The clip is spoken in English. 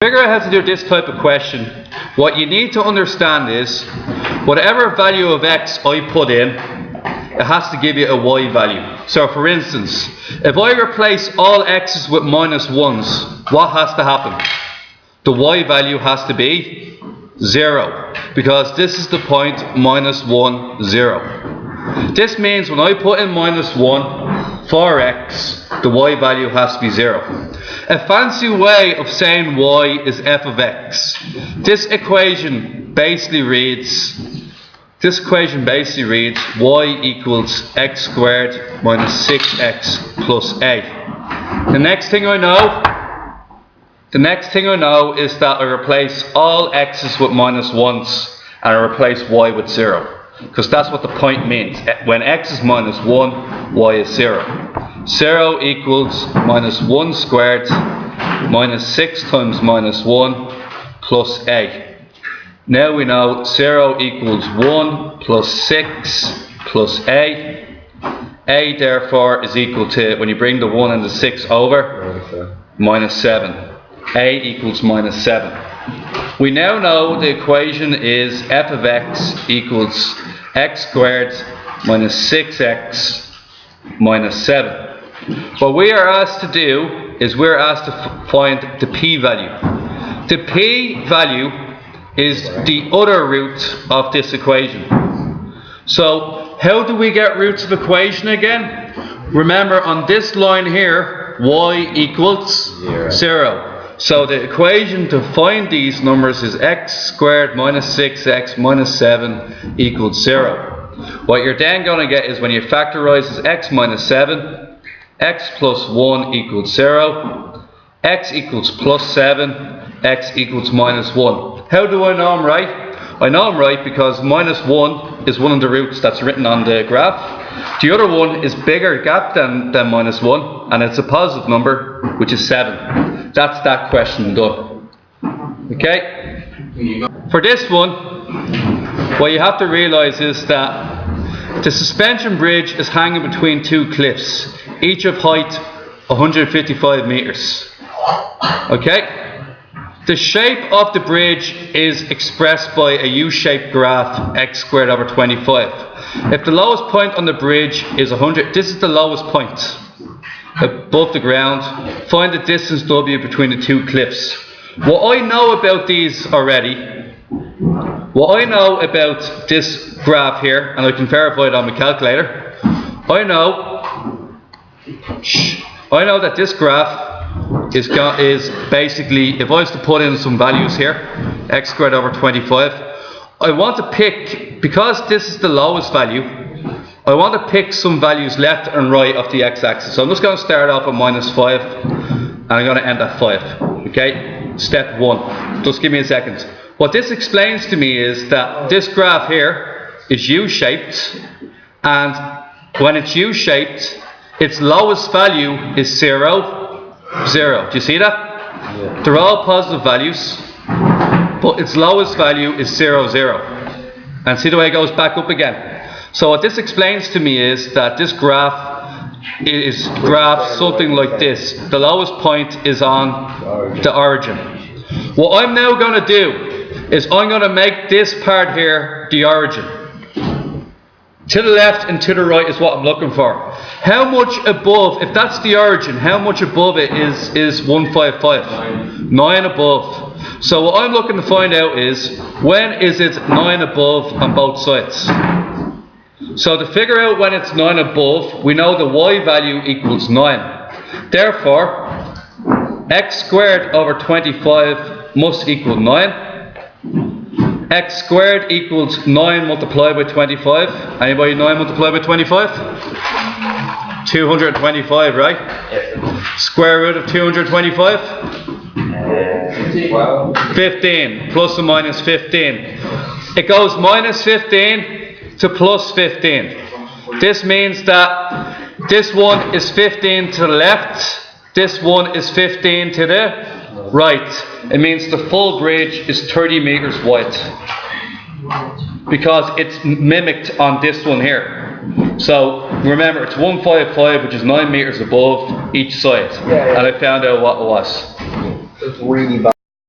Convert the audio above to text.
Figure out how to do this type of question. What you need to understand is whatever value of x I put in, it has to give you a y value. So for instance, if I replace all x's with minus 1's, what has to happen? The y value has to be 0, because this is the point -1, 0. This means when I put in -1 for x, the y value has to be 0. A fancy way of saying y is f of x. This equation basically reads y equals x squared minus 6x plus a. The next thing I know is that I replace all x's with -1's and I replace y with 0. Because that's what the point means. When x is -1, y is 0. 0 equals -1 squared minus 6 times -1 plus a. Now we know 0 equals 1 plus 6 plus a. A therefore is equal to, when you bring the 1 and the 6 over, -7. A equals -7. We now know the equation is f of x equals x squared minus 6x minus 7. What we are asked to do is we're asked to find the p-value. The p-value is the other root of this equation. So how do we get roots of equation again? Remember, on this line here, y equals 0. So the equation to find these numbers is x squared minus 6x minus 7 equals 0. What you're then going to get is, when you factorize, is x minus 7, x plus 1 equals 0, x equals plus 7, x equals -1. How do I know I'm right? I know I'm right because -1 is one of the roots that's written on the graph. The other one is bigger gap than -1, and it's a positive number, which is 7. That's that question done. Okay? For this one, what you have to realize is that the suspension bridge is hanging between two cliffs, each of height 155 meters. Okay? The shape of the bridge is expressed by a U-shaped graph, x squared over 25. If the lowest point on the bridge is 100, this is the lowest point above the ground. Find the distance w between the two cliffs. What I know about these already, what I know about this graph here, and I can verify it on my calculator, I know that this graph is basically, if I was to put in some values here, x squared over 25, I want to pick, because this is the lowest value, I want to pick some values left and right of the x-axis. So I'm just going to start off at -5 and I'm going to end at 5. Okay? Step 1. Just give me a second. What this explains to me is that this graph here is U-shaped, and when it's U-shaped, its lowest value is 0, 0. Do you see that? Yeah. They're all positive values, but its lowest value is 0, 0. And see the way it goes back up again. So what this explains to me is that this graph is something like this. The lowest point is on the origin. What I'm now going to do is I'm going to make this part here the origin. To the left and to the right is what I'm looking for. How much above, if that's the origin, how much above it is 155? 9 above. So what I'm looking to find out is, when is it 9 above on both sides? So to figure out when it's 9 above, we know the y value equals 9. Therefore, x squared over 25 must equal 9. X squared equals 9 multiplied by 25. Anybody 9 multiplied by 25? 225, right? Square root of 225? 15, plus or minus 15. It goes -15 to +15. This means that this one is 15 to the left, this one is 15 to the right. It means the full bridge is 30 meters wide, because it's mimicked on this one here. So remember, it's 155, which is 9 meters above each side, and I found out what it was. It's really bad.